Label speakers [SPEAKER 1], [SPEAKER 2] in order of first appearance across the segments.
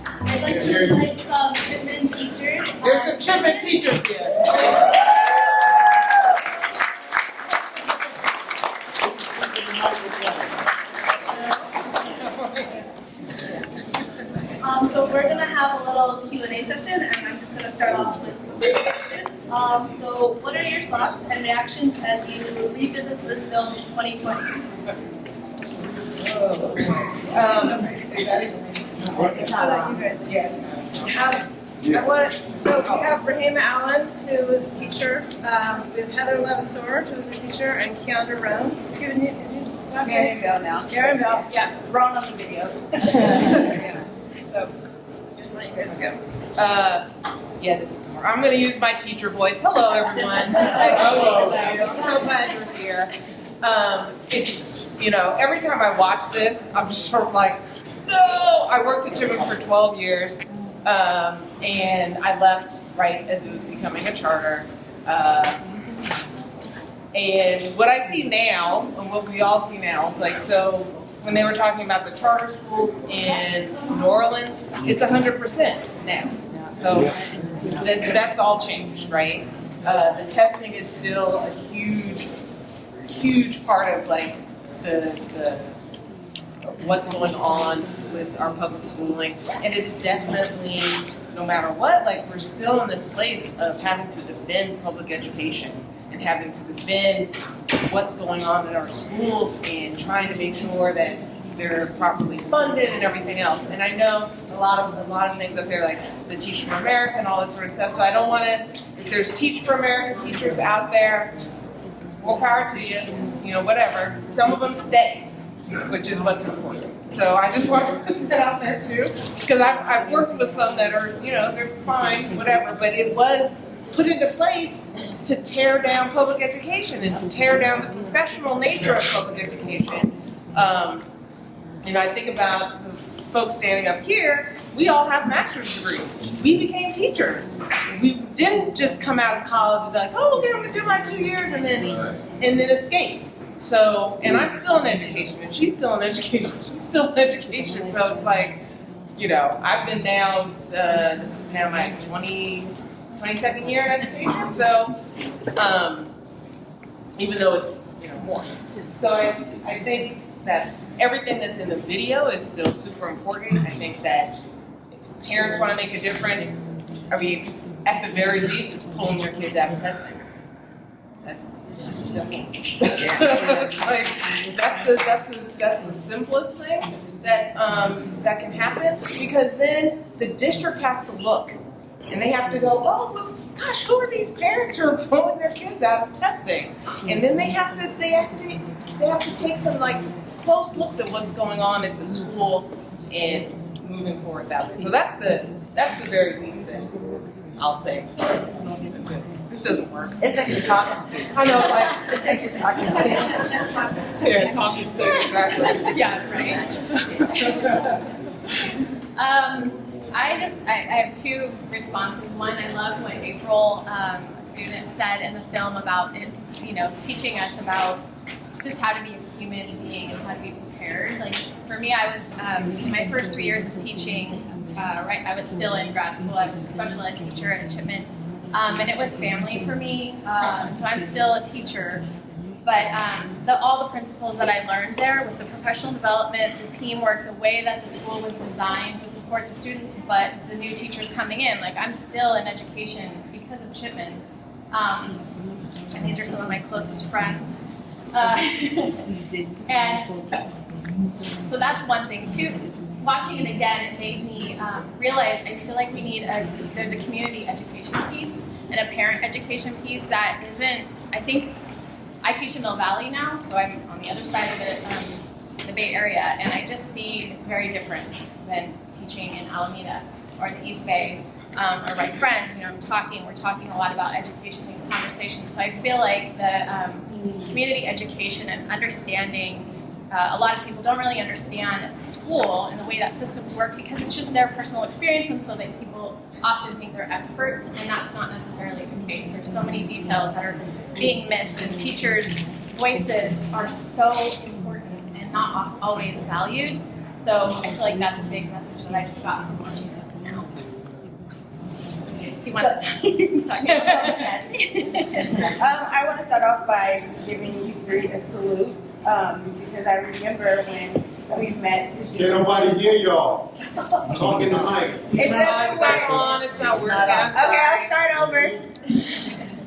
[SPEAKER 1] I'd like to invite some Chipman teachers.
[SPEAKER 2] There's some Chipman teachers here.
[SPEAKER 1] So we're going to have a little Q&A session, and I'm just going to start off with questions. So what are your thoughts and reactions as you revisit this film in 2020?
[SPEAKER 3] So we have Rahima Allen, who is a teacher. We have Heather Levasseur, who is a teacher, and Keandra Rowe.
[SPEAKER 4] Marion Bell now.
[SPEAKER 3] Marion Bell, yes.
[SPEAKER 4] Wrong on the video.
[SPEAKER 3] So, just let you guys go.
[SPEAKER 2] Yeah, this is more. I'm going to use my teacher voice. Hello, everyone. Hello. I'm so glad you're here. It's, every time I watch this, I'm just sort of like, no. I worked at Chipman for 12 years, and I left right as it was becoming a charter. And what I see now, and what we all see now, so when they were talking about the charter schools in New Orleans, it's 100% now. So that's all changed, right? The testing is still a huge part of the what's going on with our public schooling, and it's definitely, no matter what, we're still in this place of having to defend public education and having to defend what's going on in our schools and trying to make sure that they're properly funded and everything else. And I know a lot of things up there, like the Teach for America and all that sort of stuff. So I don't want to, if there's Teach for America teachers out there, more power to you, whatever. Some of them stay, which is what's important. So I just want to put that out there too, because I've worked with some that are, they're fine, whatever, but it was put into place to tear down public education and to tear down the professional nature of public education. I think about the folks standing up here, we all have master's degrees. We became teachers. We didn't just come out of college and be like, oh, okay, I'm gonna do my 2 years and then escape. So, and I'm still in education, and she's still in education, she's still in education. So it's like, I've been now, this is now my 22nd year in education. So, even though it's, more. So I think that everything that's in the video is still super important. I think that if parents want to make a difference, at the very least, it's pulling your kids out of testing. That's simple. That's the simplest thing that can happen, because then the district has to look and they have to go, oh, well, gosh, who are these parents who are pulling their kids out of testing? And then they have to take some close looks at what's going on at the school and moving forward that way. So that's the very least thing I'll say. This doesn't work.
[SPEAKER 4] It's like you're talking.
[SPEAKER 2] I know,
[SPEAKER 4] It's like you're talking.
[SPEAKER 2] yeah, talking stage, exactly.
[SPEAKER 3] Yeah, right.
[SPEAKER 5] I have two responses. One, I love what April, a student, said in the film about teaching us about just how to be a human being and how to be prepared. For me, I was in my first 3 years of teaching. I was still in grad school. I was a special ed teacher at Chipman, and it was family for me. So I'm still a teacher. But all the principles that I learned there with the professional development, the teamwork, the way that the school was designed to support the students, but the new teachers coming in, I'm still in education because of Chipman. And these are some of my closest friends. And so that's one thing too. Watching it again, it made me realize I feel like there's a community education piece and a parent education piece that isn't, I think, I teach in Mill Valley now, so I'm on the other side of the Bay Area, and I just see it's very different than teaching in Alameda or in the East Bay, or my friends. We're talking a lot about education in these conversations. So I feel like the community education and understanding, a lot of people don't really understand school and the way that systems work because it's just their personal experience, and so that people often think they're experts, and that's not necessarily the case. There's so many details that are being missed, and teachers' voices are so important and not always valued. So I feel like that's a big message that I just got from watching it now. Do you want to talk about that?
[SPEAKER 6] I want to start off by just giving you three a salute because I remember when we met to
[SPEAKER 7] Can't
[SPEAKER 6] do.
[SPEAKER 7] nobody hear y'all. Talking to mic.
[SPEAKER 6] It doesn't work.
[SPEAKER 2] on, it's not working.
[SPEAKER 6] Okay, I'll start over.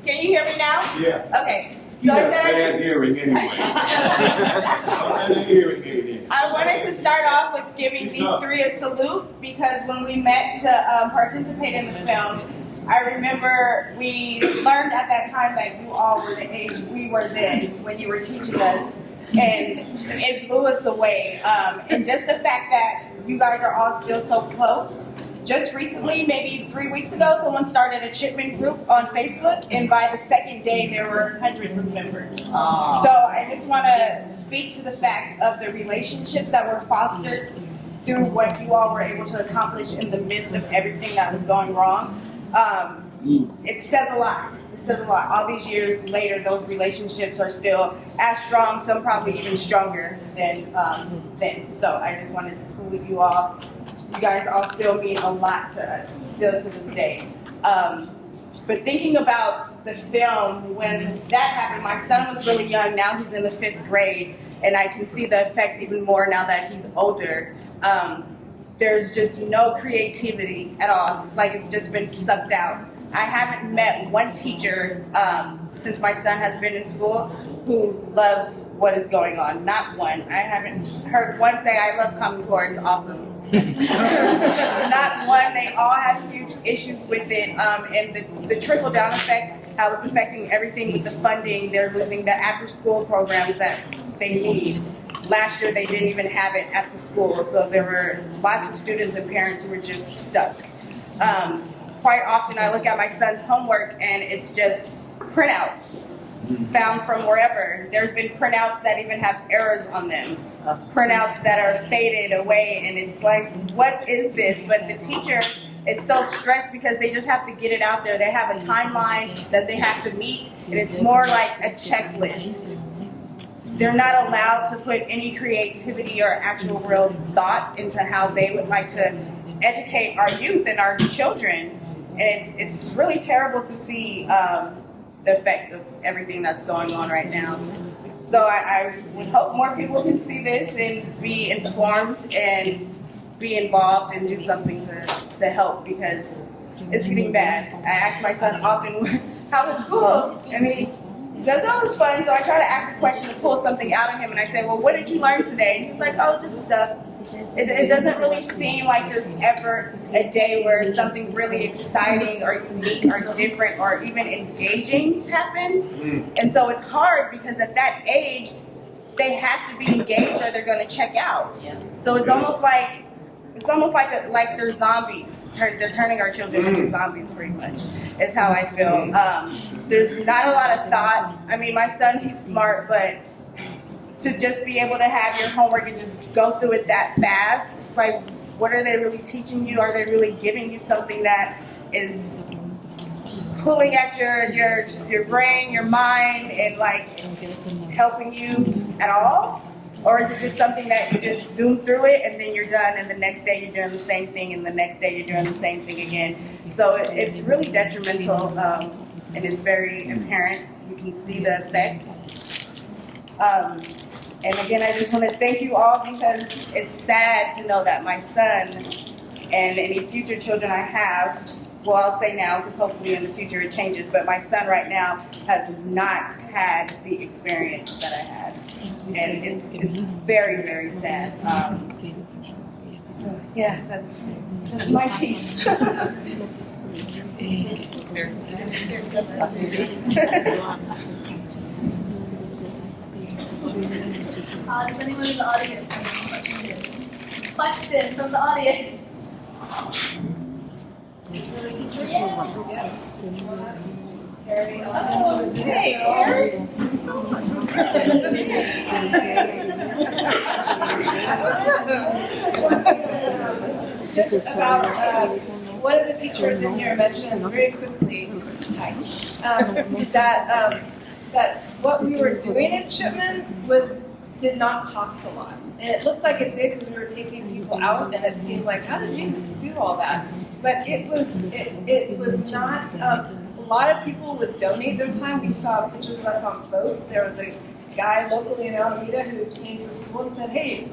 [SPEAKER 6] Can you hear me now?
[SPEAKER 7] Yeah.
[SPEAKER 6] Okay.
[SPEAKER 7] You
[SPEAKER 6] So I
[SPEAKER 7] have
[SPEAKER 6] said
[SPEAKER 7] bad hearing anyway. Bad hearing aid.
[SPEAKER 6] I wanted to start off with giving these three a salute because when we met to participate in the film, I remember we learned at that time that you all were the age we were then when you were teaching us, and it blew us away. And just the fact that you guys are all still so close. Just recently, maybe 3 weeks ago, someone started a Chipman group on Facebook, and by the second day, there were hundreds of members. So I just want to speak to the fact of the relationships that were fostered through what you all were able to accomplish in the midst of everything that was going wrong. It says a lot. It says a lot. All these years later, those relationships are still as strong, some probably even stronger than then. So I just wanted to salute you all. You guys all still mean a lot to us, still to this day. But thinking about the film, when that happened, my son was really young. Now he's in the 5th grade, and I can see the effect even more now that he's older. There's just no creativity at all. It's like it's just been sucked out. I haven't met one teacher since my son has been in school who loves what is going on. Not one. I haven't heard one say, I love Common Core, it's awesome. Not one. They all have huge issues with it. And the trickle-down effect, how it's affecting everything with the funding. They're losing the after-school programs that they need. Last year, they didn't even have it at the school. So there were lots of students and parents who were just stuck. Quite often, I look at my son's homework, and it's just printouts found from wherever. There's been printouts that even have errors on them. Printouts that are faded away, and it's like, what is this? But the teacher is so stressed because they just have to get it out there. They have a timeline that they have to meet, and it's more like a checklist. They're not allowed to put any creativity or actual real thought into how they would like to educate our youth and our children. And it's really terrible to see the effect of everything that's going on right now. So I would hope more people can see this and be informed and be involved and do something to help because it's getting bad. I ask my son often, how was school? And he says, oh, it was fun. So I try to ask a question to pull something out of him, and I say, well, what did you learn today? And he's like, oh, this stuff. It doesn't really seem like there's ever a day where something really exciting or unique or different or even engaging happened. And so it's hard because at that age, they have to be engaged or they're going to check out. So it's almost like they're zombies. They're turning our children into zombies, pretty much. Is how I feel. There's not a lot of thought. I mean, my son, he's smart, but to just be able to have your homework and just go through it that fast, it's like, what are they really teaching you? Are they really giving you something that is pulling at your brain, your mind, and like helping you at all? Or is it just something that you just zoom through it and then you're done, and the next day you're doing the same thing, and the next day you're doing the same thing again? So it's really detrimental, and it's very apparent. You can see the effects. And again, I just want to thank you all because it's sad to know that my son and any future children I have, well, I'll say now because hopefully in the future it changes, but my son right now has not had the experience that I had. And it's very, very sad. So yeah, that's my piece.
[SPEAKER 1] Does anyone in the audience have any questions? Question from the audience. Terry. Oh, hey, Terry.
[SPEAKER 3] Just about one of the teachers in here mentioned very quickly that what we were doing at Chipman did not cost a lot. And it looked like it did because we were taking people out, and it seemed like, how did you do all that? But it was not. A lot of people would donate their time. We saw pictures of us on boats. There was a guy locally in Alameda who came to the school and said, "Hey,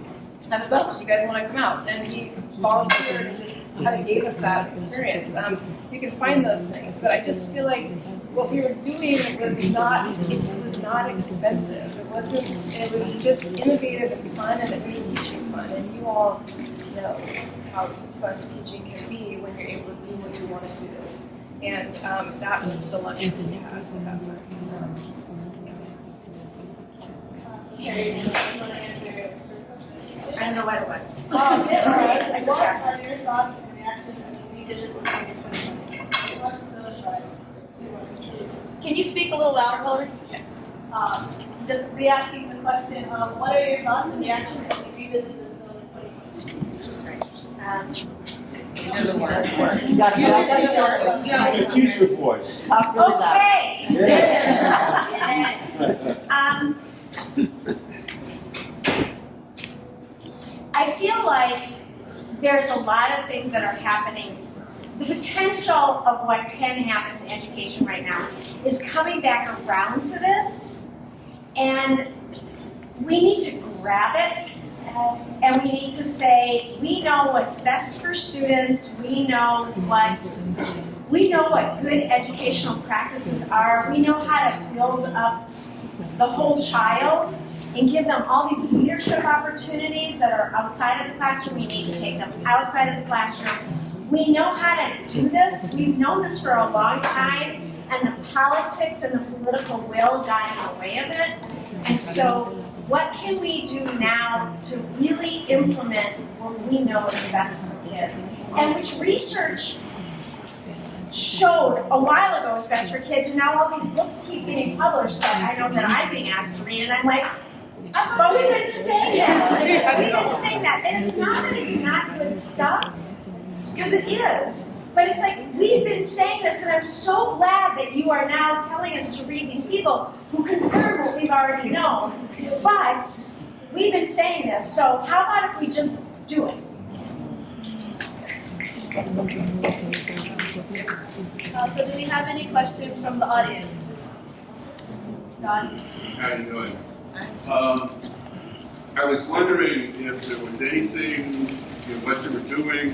[SPEAKER 3] I have a boat. Do you guys want to come out?" And he volunteered and just kind of gave us that experience. You can find those things, but I just feel like what we were doing was not expensive. It was just innovative and fun, and it made teaching fun. And you all know how fun teaching can be when you're able to do what you want to do. And that was the luxury we had at that time. I don't know what it was.
[SPEAKER 1] All right. What are your thoughts and reactions as you revisit the Can you speak a little louder, Hillary? Yes. Just re-asking the question, what are your thoughts and reactions as you revisit this building?
[SPEAKER 4] You got
[SPEAKER 7] The teacher voice.
[SPEAKER 4] Talk really loud.
[SPEAKER 6] Okay. I feel like there's a lot of things that are happening. The potential of what can happen in education right now is coming back around to this, and we need to grab it, and we need to say, we know what's best for students, we know what good educational practices are, we know how to build up the whole child and give them all these leadership opportunities that are outside of the classroom. We need to take them outside of the classroom. We know how to do this. We've known this for a long time, and the politics and the political will got in the way of it. And so what can we do now to really implement what we know is best for kids? And which research showed a while ago is best for kids, and now all these books keep getting published that I know that I'm being asked to read, and I'm like, but we've been saying that. We've been saying that. And it's not that it's not good stuff, because it is. But it's like, we've been saying this, and I'm so glad that you are now telling us to read these people who confirm what we've already known. But we've been saying this, so how about if we just do it?
[SPEAKER 1] So do we have any questions from the audience? Don?
[SPEAKER 8] How you doing? I was wondering if there was anything in what you were doing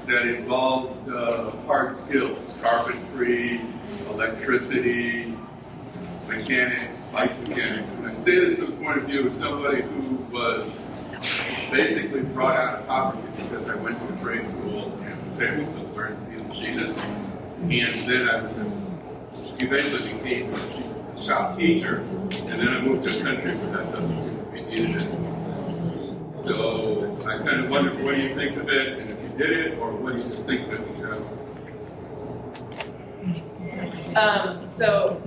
[SPEAKER 8] that involved hard skills, carpentry, electricity, mechanics, bike mechanics. And I say this from the point of view of somebody who was basically brought out of poverty because I went to trade school and was able to learn to be a machinist. And then I was eventually became a shop teacher, and then I moved to a country where that doesn't seem to be needed anymore. So I kind of wonder what do you think of it, and if you did it, or what do you just think of it in general?
[SPEAKER 2] So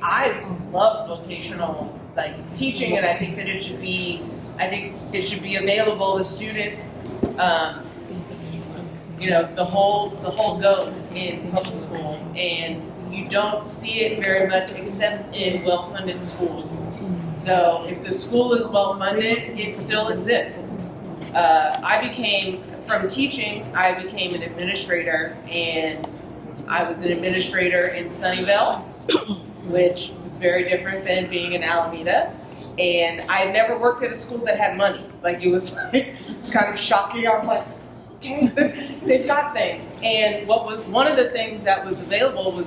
[SPEAKER 2] I love vocational teaching, and I think that it should be available to students. The whole goat in public school, and you don't see it very much except in well-funded schools. So if the school is well-funded, it still exists. From teaching, I became an administrator, and I was an administrator in Sunnyvale, which was very different than being in Alameda. And I had never worked at a school that had money. It's kind of shocking. I was like, okay, they've got things. And one of the things that was available was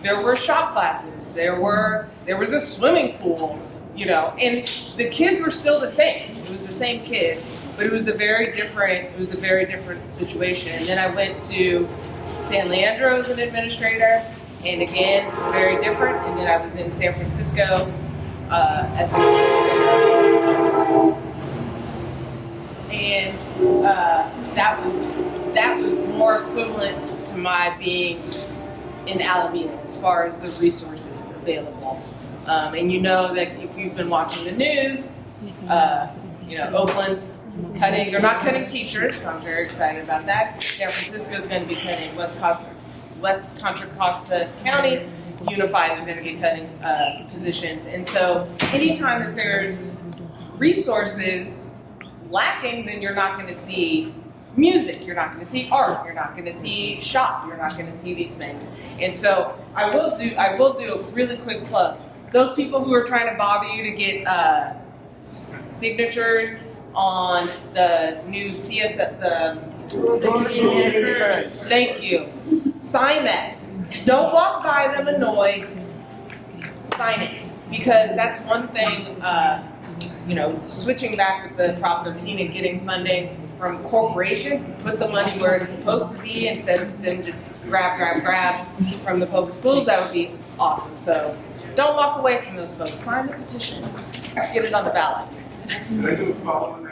[SPEAKER 2] there were shop classes, there was a swimming pool, and the kids were still the same. It was the same kids, but it was a very different situation. And then I went to San Leandro as an administrator, and again, very different. And then I was in San Francisco as an administrator. And that was more equivalent to my being in Alameda as far as the resources available. And that if you've been watching the news, Oakland's cutting. They're not cutting teachers, so I'm very excited about that. San Francisco is going to be cutting West Contra Costa County. Unified is going to be cutting positions. And so anytime that there's resources, lacking, then you're not going to see music, you're not going to see art, you're not going to see shop, you're not going to see these things. And so I will do a really quick plug. Those people who are trying to bother you to get signatures on the new thank you. Sign that. Don't walk by them annoyed. Sign it, because that's one thing. Switching back with the Prop 13 and getting funding from corporations, put the money where it's supposed to be instead of them just grab from the public schools. That would be awesome. So don't walk away from those folks. Sign the petition. Get it on the ballot.
[SPEAKER 8] Can I do a follow-up?